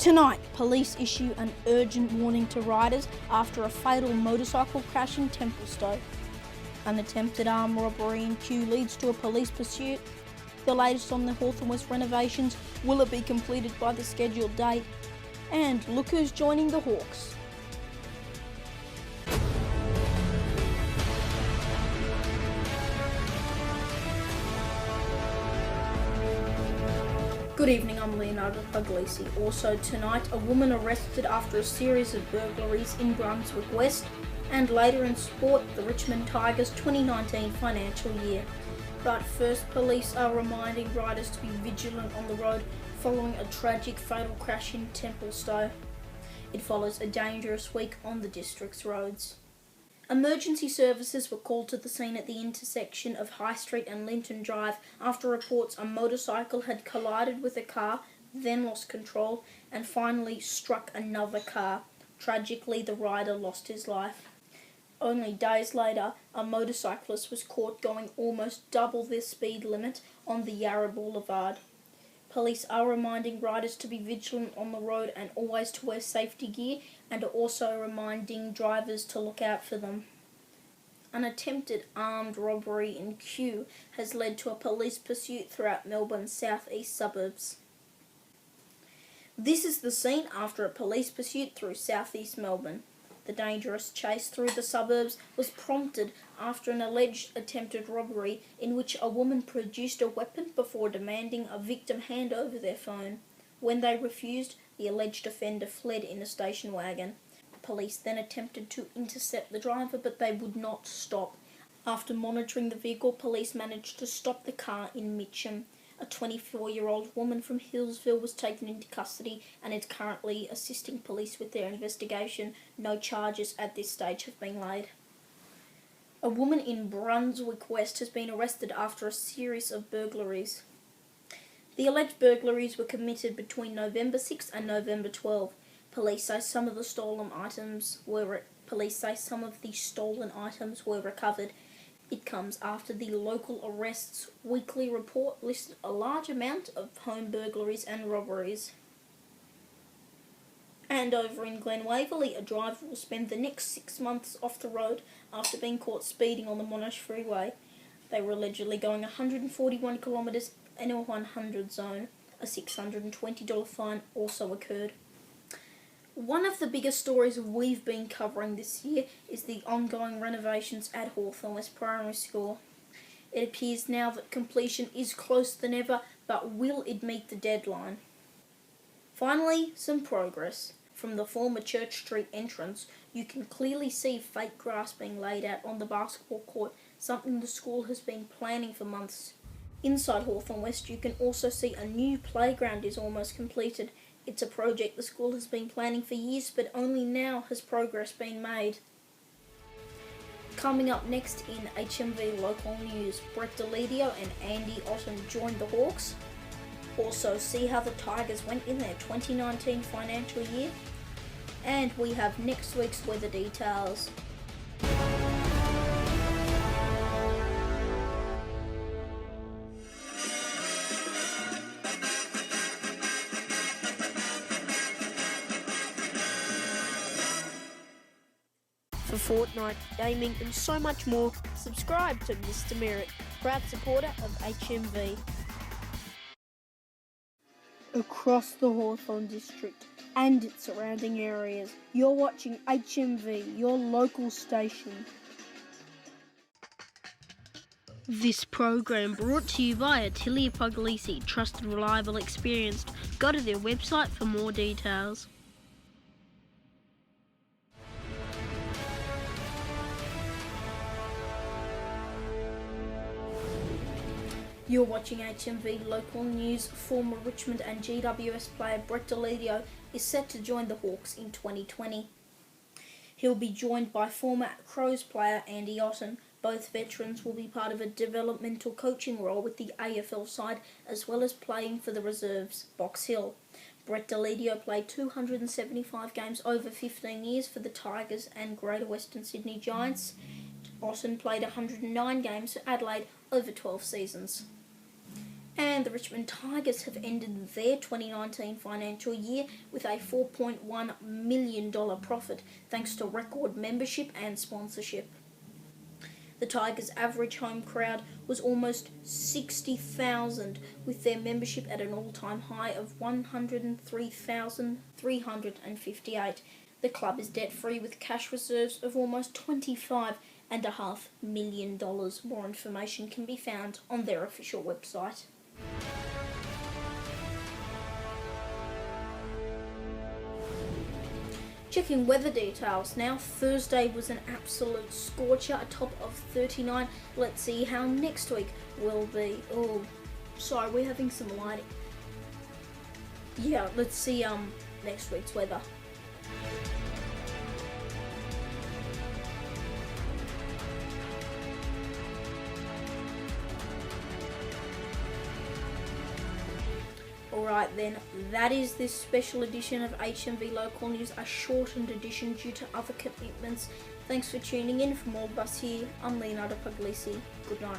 Tonight, police issue an urgent warning to riders after a fatal motorcycle crash in Templestowe. An attempted armed robbery in Kew leads to a police pursuit. The latest on the Hawthorn West renovations, will it be completed by the scheduled date? And look who's joining the Hawks. Good evening, I'm Leonardo Puglisi. Also tonight, a woman arrested after a series of burglaries in Brunswick West, and later in sport, the Richmond Tigers 2019 financial year. But first, police are reminding riders to be vigilant on the road following a tragic fatal crash in Templestowe. It follows a dangerous week on the district's roads. Emergency services were called to the scene at the intersection of High Street and Linton Drive after reports a motorcycle had collided with a car, then lost control, and finally struck another car. Tragically, the rider lost his life. Only days later, a motorcyclist was caught going almost double their speed limit on the Yarra Boulevard. Police are reminding riders to be vigilant on the road and always to wear safety gear, and are also reminding drivers to look out for them. An attempted armed robbery in Kew has led to a police pursuit throughout Melbourne's southeast suburbs. This is the scene after a police pursuit through southeast Melbourne. The dangerous chase through the suburbs was prompted after an alleged attempted robbery in which a woman produced a weapon before demanding a victim hand over their phone. When they refused, the alleged offender fled in a station wagon. Police then attempted to intercept the driver, but they would not stop. After monitoring the vehicle, police managed to stop the car in Mitcham. A 24-year-old woman from Hillsville was taken into custody and is currently assisting police with their investigation. No charges at this stage have been laid. A woman in Brunswick West has been arrested after a series of burglaries. The alleged burglaries were committed between November 6 and November 12. Police say some of the stolen items were recovered. It comes after the local arrests weekly report listed a large amount of home burglaries and robberies. And over in Glen Waverley, a driver will spend the next 6 months off the road after being caught speeding on the Monash Freeway. They were allegedly going 141 kilometres in a 100 zone. A $620 fine also occurred. One of the biggest stories we've been covering this year is the ongoing renovations at Hawthorn West Primary School. It appears now that completion is closer than ever, but will it meet the deadline? Finally, some progress. From the former Church Street entrance, you can clearly see fake grass being laid out on the basketball court, something the school has been planning for months. Inside Hawthorn West, you can also see a new playground is almost completed. It's a project the school has been planning for years, but only now has progress been made. Coming up next in HMV local news, Brett Deledio and Andy Otten joined the Hawks. Also, see how the Tigers went in their 2019 financial year. And we have next week's weather details. For Fortnite, gaming and so much more, subscribe to Mr. Merritt, proud supporter of HMV. Across the Hawthorn district and its surrounding areas, you're watching HMV, your local station. This program brought to you by Atelier Puglisi, trusted, reliable, experienced. Go to their website for more details. You're watching HMV local news. Former Richmond and GWS player Brett Deledio is set to join the Hawks in 2020. He'll be joined by former Crows player Andy Otten. Both veterans will be part of a developmental coaching role with the AFL side, as well as playing for the reserves, Box Hill. Brett Deledio played 275 games over 15 years for the Tigers and Greater Western Sydney Giants. Otten played 109 games for Adelaide over 12 seasons. And the Richmond Tigers have ended their 2019 financial year with a $4.1 million profit thanks to record membership and sponsorship. The Tigers' average home crowd was almost 60,000, with their membership at an all-time high of 103,358. The club is debt-free with cash reserves of almost $25.5 million. More information can be found on their official website. Checking weather details now. Thursday was an absolute scorcher, a top of 39. Let's see how next week will be. Oh, sorry, we're having some lighting. Yeah, let's see next week's weather. Alright then, that is this special edition of HMV Local News, a shortened edition due to other commitments. Thanks for tuning in. From all of us here, I'm Leonardo Puglisi. Good night.